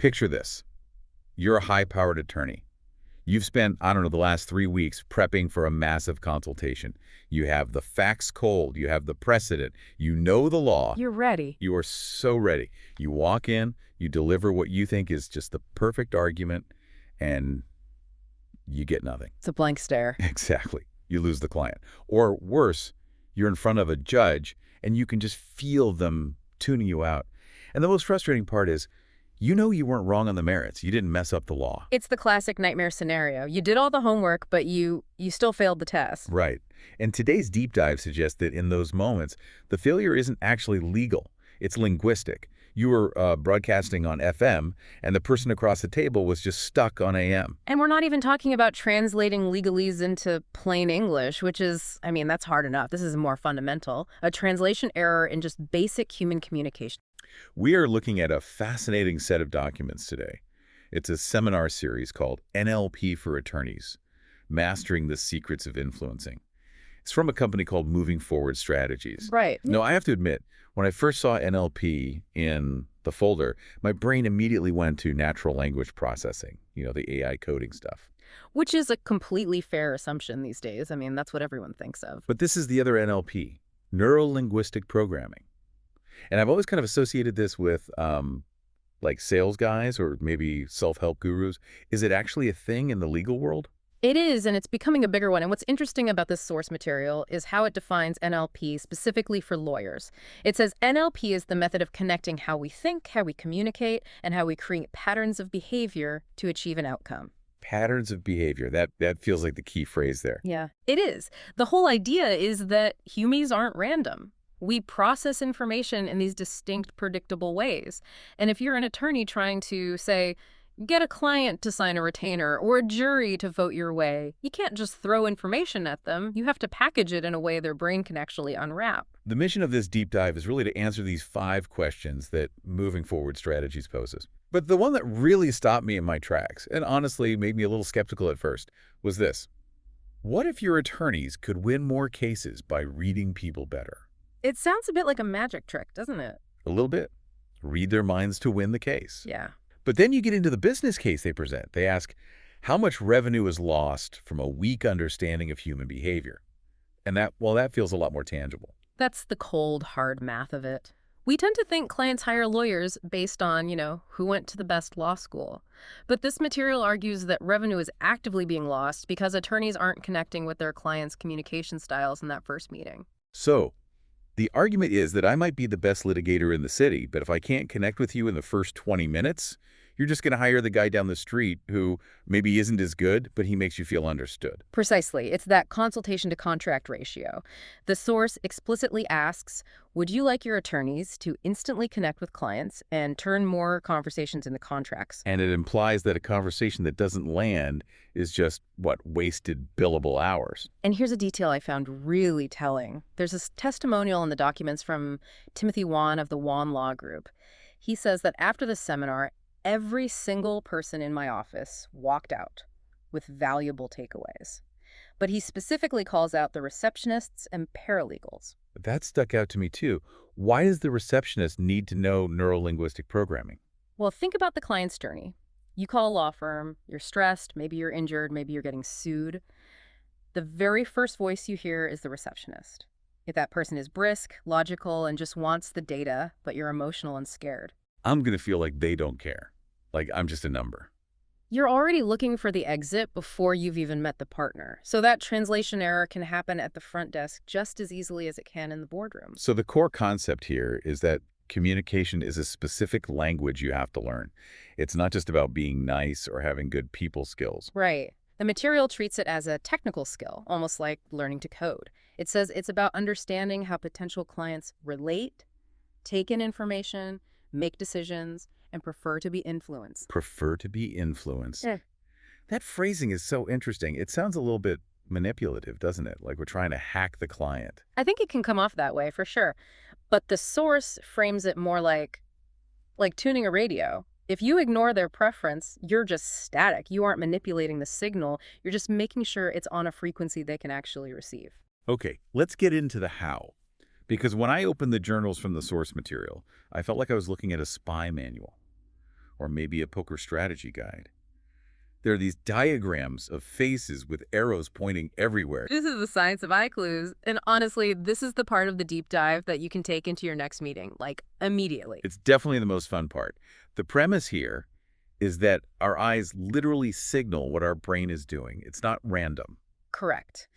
Picture this. You're a high-powered attorney. You've spent, I don't know, the last 3 weeks prepping for a massive consultation. You have the facts cold. You have the precedent. You know the law. You're ready. You are so ready. You walk in, you deliver what you think is just the perfect argument, and you get nothing. It's a blank stare. Exactly. You lose the client. Or worse, you're in front of a judge, and you can just feel them tuning you out. And the most frustrating part is, you know you weren't wrong on the merits. You didn't mess up the law. It's the classic nightmare scenario. You did all the homework, but you still failed the test. Right. And today's deep dive suggests that in those moments, the failure isn't actually legal. It's linguistic. You were broadcasting on FM, and the person across the table was just stuck on AM. And we're not even talking about translating legalese into plain English, which is, I mean, that's hard enough. This is more fundamental. A translation error in just basic human communication. We are looking at a fascinating set of documents today. It's a seminar series called NLP for Attorneys, Mastering the Secrets of Influencing. It's from a company called Moving Forward Strategies. Right. No, I have to admit, when I first saw NLP in the folder, my brain immediately went to natural language processing, the AI coding stuff. Which is a completely fair assumption these days. I mean, that's what everyone thinks of. But this is the other NLP, neuro-linguistic programming. And I've always kind of associated this with like sales guys or maybe self-help gurus. Is it actually a thing in the legal world? It is, and it's becoming a bigger one. And what's interesting about this source material is how it defines NLP specifically for lawyers. It says NLP is the method of connecting how we think, how we communicate, and how we create patterns of behavior to achieve an outcome. Patterns of behavior. That feels like the key phrase there. Yeah, it is. The whole idea is that humans aren't random. We process information in these distinct, predictable ways. And if you're an attorney trying to, say, get a client to sign a retainer or a jury to vote your way, you can't just throw information at them. You have to package it in a way their brain can actually unwrap. The mission of this deep dive is really to answer these 5 questions that Moving Forward Strategies poses. But the one that really stopped me in my tracks, and honestly made me a little skeptical at first, was this. What if your attorneys could win more cases by reading people better? It sounds a bit like a magic trick, doesn't it? A little bit. Read their minds to win the case. Yeah. But then you get into the business case they present. They ask, how much revenue is lost from a weak understanding of human behavior? And that feels a lot more tangible. That's the cold, hard math of it. We tend to think clients hire lawyers based on, who went to the best law school. But this material argues that revenue is actively being lost because attorneys aren't connecting with their clients' communication styles in that first meeting. So, the argument is that I might be the best litigator in the city, but if I can't connect with you in the first 20 minutes, you're just going to hire the guy down the street who maybe isn't as good, but he makes you feel understood. Precisely. It's that consultation to contract ratio. The source explicitly asks, would you like your attorneys to instantly connect with clients and turn more conversations into contracts? And it implies that a conversation that doesn't land is just, wasted billable hours. And here's a detail I found really telling. There's a testimonial in the documents from Timothy Wan of the Wan Law Group. He says that after the seminar, every single person in my office walked out with valuable takeaways. But he specifically calls out the receptionists and paralegals. That stuck out to me too. Why does the receptionist need to know neuro-linguistic programming? Well, think about the client's journey. You call a law firm, you're stressed, maybe you're injured, maybe you're getting sued. The very first voice you hear is the receptionist. If that person is brisk, logical, and just wants the data, but you're emotional and scared, I'm going to feel like they don't care. Like I'm just a number. you're already looking for the exit before you've even met the partner. So that translation error can happen at the front desk just as easily as it can in the boardroom. So the core concept here is that communication is a specific language you have to learn. It's not just about being nice or having good people skills. Right. The material treats it as a technical skill, almost like learning to code. It says it's about understanding how potential clients relate, take in information, make decisions, and prefer to be influenced. Prefer to be influenced. Yeah. That phrasing is so interesting. It sounds a little bit manipulative, doesn't it? Like we're trying to hack the client. I think it can come off that way for sure. But the source frames it more like tuning a radio. If you ignore their preference, you're just static. You aren't manipulating the signal. You're just making sure it's on a frequency they can actually receive. Okay, let's get into the how. Because when I opened the journals from the source material, I felt like I was looking at a spy manual. or maybe a poker strategy guide. There are these diagrams of faces with arrows pointing everywhere. This is the science of eye clues. And honestly, this is the part of the deep dive that you can take into your next meeting, like immediately. It's definitely the most fun part. The premise here is that our eyes literally signal what our brain is doing. It's not random. Correct.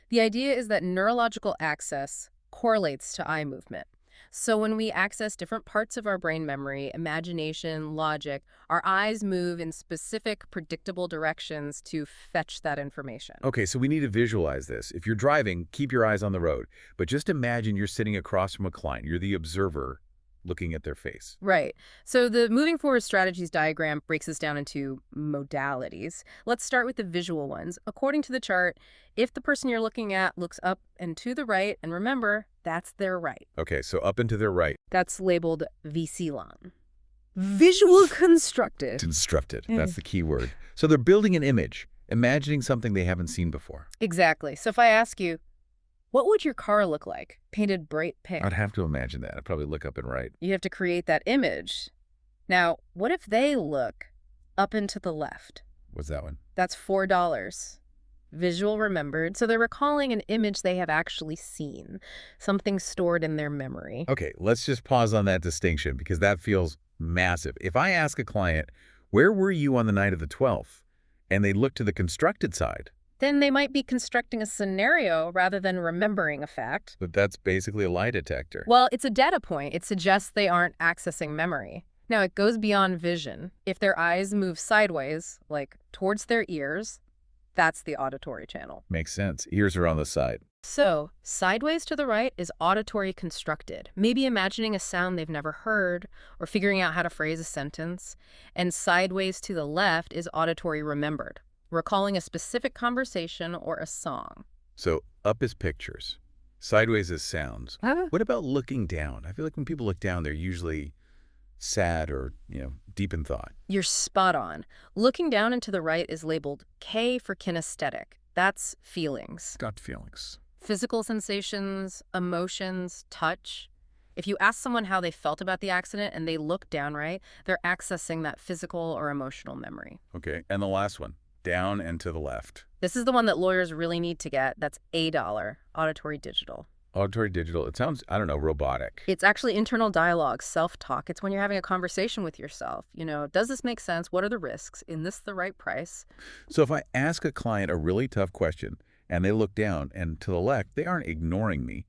The idea is that neurological access correlates to eye movement. So when we access different parts of our brain memory, imagination, logic, our eyes move in specific, predictable directions to fetch that information. Okay, so we need to visualize this. If you're driving, keep your eyes on the road. But just imagine you're sitting across from a client. You're the observer looking at their face. Right. So the moving forward strategies diagram breaks this down into modalities. Let's start with the visual ones. According to the chart, if the person you're looking at looks up and to the right, and remember, that's their right. Okay, so up and to their right. That's labeled VCLON. Visual constructed. Constructed. That's the key word. So they're building an image, imagining something they haven't seen before. Exactly. So if I ask you, what would your car look like? Painted bright pink. I'd have to imagine that. I'd probably look up and right. You have to create that image. Now, what if they look up and to the left? What's that one? That's $4. Visual remembered. So they're recalling an image they have actually seen, something stored in their memory. Okay, let's just pause on that distinction because that feels massive. If I ask a client, where were you on the night of the 12th? And they look to the constructed side. Then they might be constructing a scenario rather than remembering a fact. But that's basically a lie detector. Well, it's a data point. It suggests they aren't accessing memory. Now, it goes beyond vision. If their eyes move sideways, like towards their ears, that's the auditory channel. Makes sense. Ears are on the side. So, sideways to the right is auditory constructed, maybe imagining a sound they've never heard or figuring out how to phrase a sentence. And sideways to the left is auditory remembered, recalling a specific conversation or a song. So up is pictures. Sideways is sounds. What about looking down? I feel like when people look down, they're usually sad or, deep in thought. You're spot on. Looking down and to the right is labeled K for kinesthetic. That's feelings. Gut feelings. Physical sensations, emotions, touch. If you ask someone how they felt about the accident and they look down right, they're accessing that physical or emotional memory. Okay, and the last one, down and to the left. This is the one that lawyers really need to get. That's $, auditory digital. Auditory digital. It sounds, robotic. It's actually internal dialogue, self-talk. It's when you're having a conversation with yourself. Does this make sense? What are the risks? Is this the right price? So if I ask a client a really tough question and they look down and to the left, they aren't ignoring me.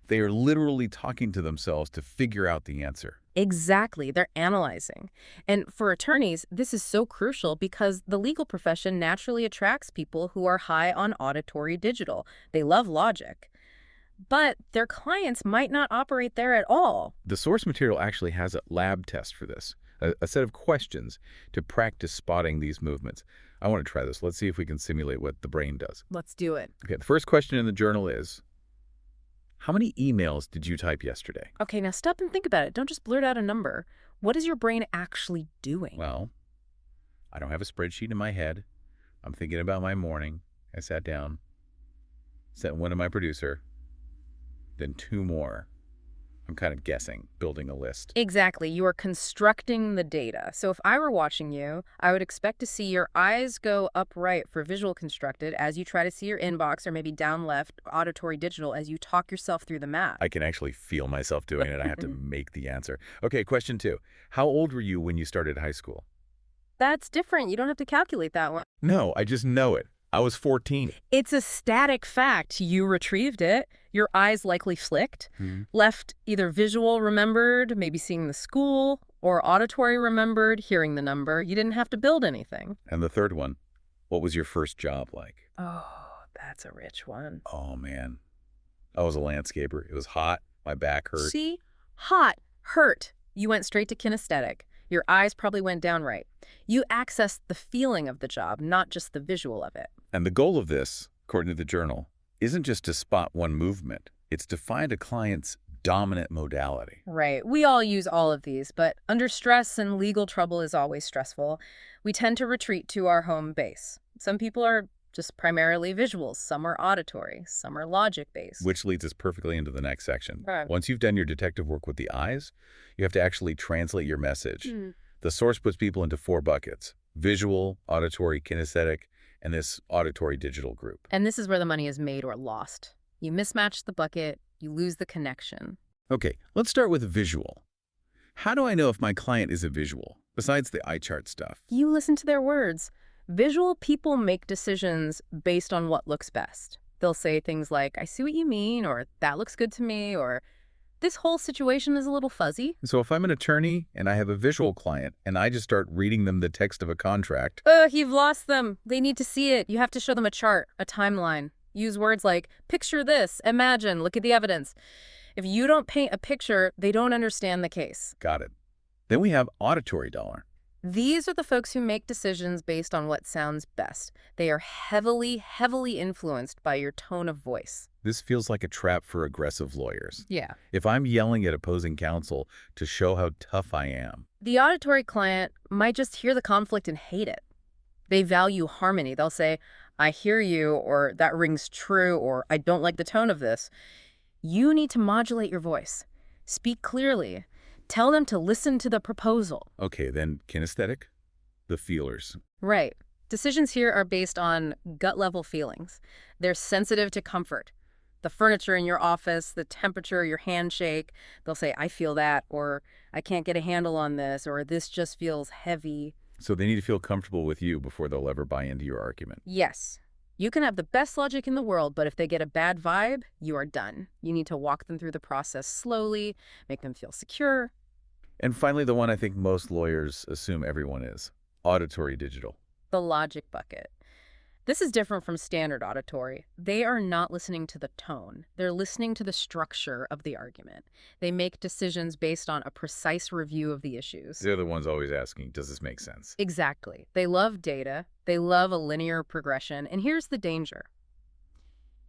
They are literally talking to themselves to figure out the answer. Exactly. They're analyzing. And for attorneys, this is so crucial because the legal profession naturally attracts people who are high on auditory digital. They love logic. But their clients might not operate there at all. The source material actually has a lab test for this, a set of questions to practice spotting these movements. I want to try this. Let's see if we can simulate what the brain does. Let's do it. Okay, the first question in the journal is, how many emails did you type yesterday? Okay, now stop and think about it. Don't just blurt out a number. What is your brain actually doing? Well, I don't have a spreadsheet in my head. I'm thinking about my morning. I sat down, sent one to my producer, then 2 more. I'm kind of guessing, building a list. Exactly. You are constructing the data. So if I were watching you, I would expect to see your eyes go up right for visual constructed as you try to see your inbox, or maybe down left, auditory digital, as you talk yourself through the math. I can actually feel myself doing it. I have to make the answer. Okay, question 2. How old were you when you started high school? That's different. You don't have to calculate that one. No, I just know it. I was 14. It's a static fact. You retrieved it. Your eyes likely flicked, left either visual remembered, maybe seeing the school, or auditory remembered, hearing the number. You didn't have to build anything. And the third one, what was your first job like? Oh, that's a rich one. Oh, man. I was a landscaper. It was hot. My back hurt. See? Hot, hurt. You went straight to kinesthetic. Your eyes probably went down right. You accessed the feeling of the job, not just the visual of it. And the goal of this, according to the journal, isn't just to spot one movement. It's to find a client's dominant modality. Right. We all use all of these, but under stress and legal trouble is always stressful, we tend to retreat to our home base. Some people are just primarily visuals. Some are auditory. Some are logic-based. Which leads us perfectly into the next section. Right. Once you've done your detective work with the eyes, you have to actually translate your message. The source puts people into 4 buckets: visual, auditory, kinesthetic, and this auditory digital group. And this is where the money is made or lost. You mismatch the bucket, you lose the connection. Okay, let's start with visual. How do I know if my client is a visual, besides the eye chart stuff? You listen to their words. Visual people make decisions based on what looks best. They'll say things like, I see what you mean, or that looks good to me, or this whole situation is a little fuzzy. So if I'm an attorney and I have a visual client and I just start reading them the text of a contract... You've lost them. They need to see it. You have to show them a chart, a timeline. Use words like, picture this, imagine, look at the evidence. If you don't paint a picture, they don't understand the case. Got it. Then we have auditory dollar. These are the folks who make decisions based on what sounds best. They are heavily, heavily influenced by your tone of voice. This feels like a trap for aggressive lawyers. Yeah. If I'm yelling at opposing counsel to show how tough I am... The auditory client might just hear the conflict and hate it. They value harmony. They'll say, I hear you, or that rings true, or I don't like the tone of this. You need to modulate your voice. Speak clearly. Tell them to listen to the proposal. Okay, then kinesthetic, the feelers. Right. Decisions here are based on gut-level feelings. They're sensitive to comfort. The furniture in your office, the temperature, your handshake. They'll say, I feel that, or I can't get a handle on this, or this just feels heavy. So they need to feel comfortable with you before they'll ever buy into your argument. Yes. You can have the best logic in the world, but if they get a bad vibe, you are done. You need to walk them through the process slowly, make them feel secure. And finally, the one I think most lawyers assume everyone is, auditory digital. The logic bucket. This is different from standard auditory. They are not listening to the tone. They're listening to the structure of the argument. They make decisions based on a precise review of the issues. They're the ones always asking, does this make sense? Exactly. They love data. They love a linear progression. And here's the danger.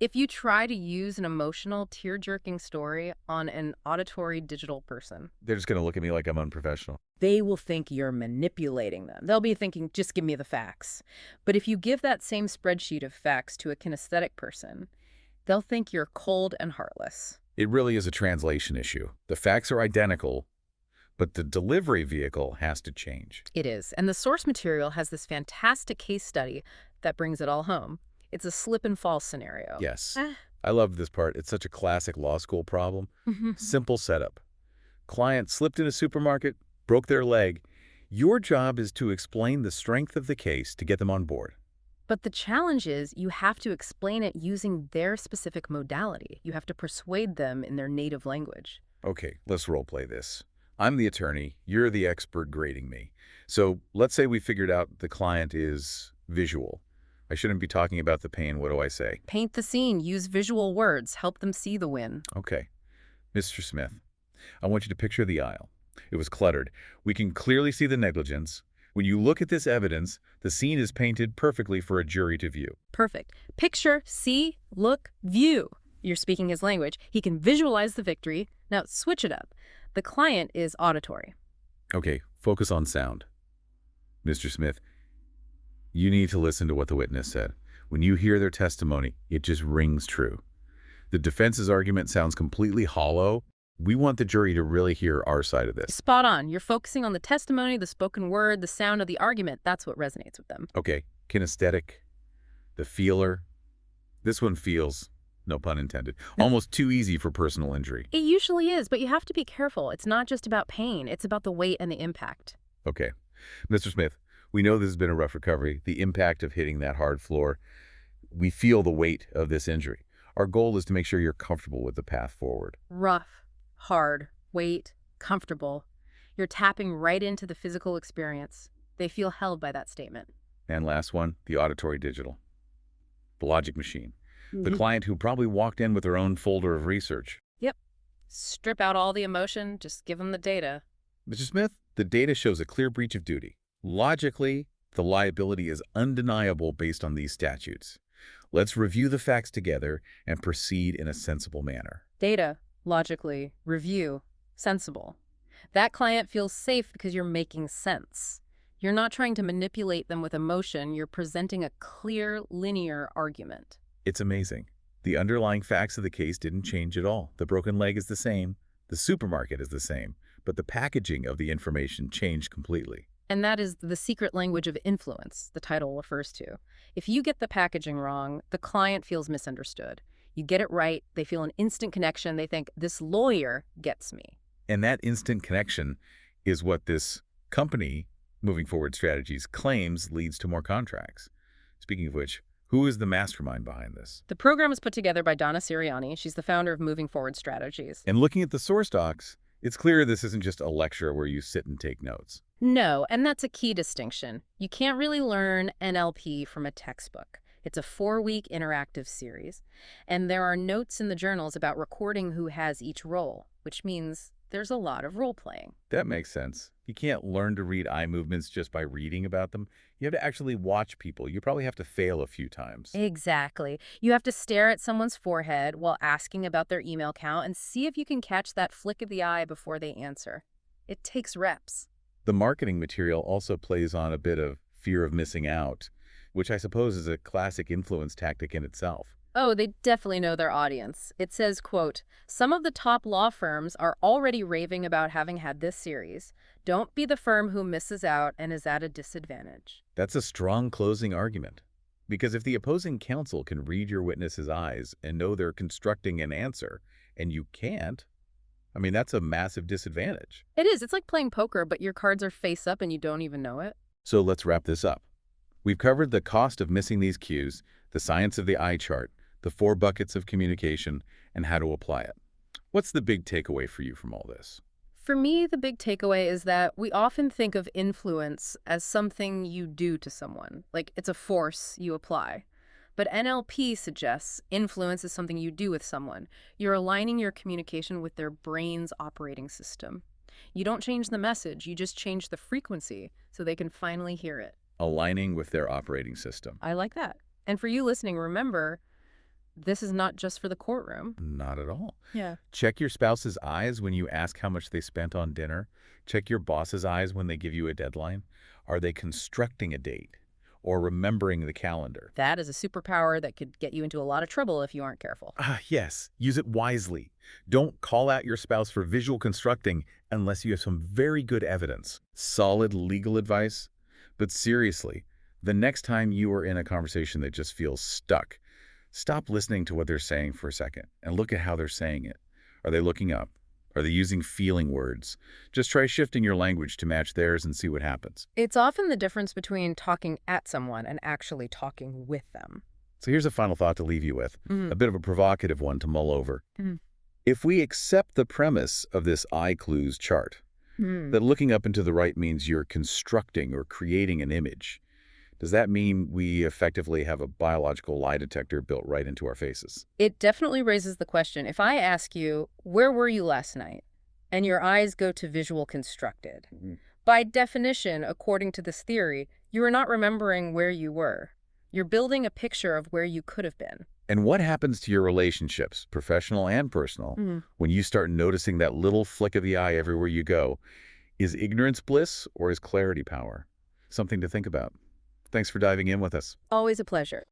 If you try to use an emotional, tear-jerking story on an auditory digital person, They're just going to look at me like I'm unprofessional. they will think you're manipulating them. They'll be thinking, just give me the facts. But if you give that same spreadsheet of facts to a kinesthetic person, they'll think you're cold and heartless. It really is a translation issue. The facts are identical, but the delivery vehicle has to change. It is. And the source material has this fantastic case study that brings it all home. It's a slip and fall scenario. Yes. I love this part. It's such a classic law school problem. Simple setup. Client slipped in a supermarket, broke their leg. Your job is to explain the strength of the case to get them on board. But the challenge is you have to explain it using their specific modality. You have to persuade them in their native language. Okay, let's role play this. I'm the attorney. You're the expert grading me. So let's say we figured out the client is visual. I shouldn't be talking about the pain. What do I say? Paint the scene. Use visual words. Help them see the win. Okay. Mr. Smith, I want you to picture the aisle. It was cluttered. We can clearly see the negligence. When you look at this evidence, the scene is painted perfectly for a jury to view. Perfect. Picture, see, look, view. You're speaking his language. He can visualize the victory. Now switch it up. The client is auditory. Okay, focus on sound. Mr. Smith, you need to listen to what the witness said. When you hear their testimony, it just rings true. The defense's argument sounds completely hollow. We want the jury to really hear our side of this. Spot on. You're focusing on the testimony, the spoken word, the sound of the argument. That's what resonates with them. Okay, kinesthetic, the feeler. This one feels, no pun intended, almost too easy for personal injury. It usually is, but you have to be careful. It's not just about pain. It's about the weight and the impact. Okay. Mr. Smith, we know this has been a rough recovery, the impact of hitting that hard floor. We feel the weight of this injury. Our goal is to make sure you're comfortable with the path forward. Rough, hard, weight, comfortable. You're tapping right into the physical experience. They feel held by that statement. And last one, the auditory digital. The logic machine. The client who probably walked in with their own folder of research. Yep. Strip out all the emotion, just give them the data. Mr. Smith, the data shows a clear breach of duty. Logically, the liability is undeniable based on these statutes. Let's review the facts together and proceed in a sensible manner. Data, logically, review, sensible. That client feels safe because you're making sense. You're not trying to manipulate them with emotion. You're presenting a clear, linear argument. It's amazing. The underlying facts of the case didn't change at all. The broken leg is the same. The supermarket is the same. but the packaging of the information changed completely. And that is the secret language of influence, the title refers to. If you get the packaging wrong, the client feels misunderstood. You get it right, they feel an instant connection. They think, this lawyer gets me. And that instant connection is what this company, Moving Forward Strategies, claims leads to more contracts. Speaking of which, who is the mastermind behind this? The program is put together by Donna. She's the founder of Moving Forward Strategies. And looking at the source docs, it's clear this isn't just a lecture where you sit and take notes. No, and that's a key distinction. You can't really learn NLP from a textbook. It's a 4-week interactive series. And there are notes in the journals about recording who has each role, which means there's a lot of role-playing. That makes sense. You can't learn to read eye movements just by reading about them. You have to actually watch people. You probably have to fail a few times. Exactly. You have to stare at someone's forehead while asking about their email count and see if you can catch that flick of the eye before they answer. It takes reps. The marketing material also plays on a bit of fear of missing out, which I suppose is a classic influence tactic in itself. Oh, they definitely know their audience. It says, quote, some of the top law firms are already raving about having had this series. Don't be the firm who misses out and is at a disadvantage. That's a strong closing argument. Because if the opposing counsel can read your witness's eyes and know they're constructing an answer, and you can't, I mean, that's a massive disadvantage. It is. It's like playing poker, but your cards are face up and you don't even know it. So let's wrap this up. We've covered the cost of missing these cues, the science of the eye chart, the 4 buckets of communication, and how to apply it. What's the big takeaway for you from all this? For me, the big takeaway is that we often think of influence as something you do to someone, like it's a force you apply. But NLP suggests influence is something you do with someone. You're aligning your communication with their brain's operating system. You don't change the message, you just change the frequency so they can finally hear it. Aligning with their operating system. I like that. And for you listening, remember, this is not just for the courtroom. Not at all. Yeah. Check your spouse's eyes when you ask how much they spent on dinner. Check your boss's eyes when they give you a deadline. Are they constructing a date or remembering the calendar? That is a superpower that could get you into a lot of trouble if you aren't careful. Yes. Use it wisely. Don't call out your spouse for visual constructing unless you have some very good evidence. Solid legal advice. But seriously, the next time you are in a conversation that just feels stuck, stop listening to what they're saying for a second and look at how they're saying it. Are they looking up? Are they using feeling words? Just try shifting your language to match theirs and see what happens. It's often the difference between talking at someone and actually talking with them. So here's a final thought to leave you with, a bit of a provocative one to mull over. Mm. If we accept the premise of this eye clues chart, that looking up into the right means you're constructing or creating an image, does that mean we effectively have a biological lie detector built right into our faces? It definitely raises the question. If I ask you, where were you last night? And your eyes go to visual constructed. By definition, according to this theory, you are not remembering where you were. You're building a picture of where you could have been. And what happens to your relationships, professional and personal, when you start noticing that little flick of the eye everywhere you go? Is ignorance bliss or is clarity power? Something to think about. Thanks for diving in with us. Always a pleasure.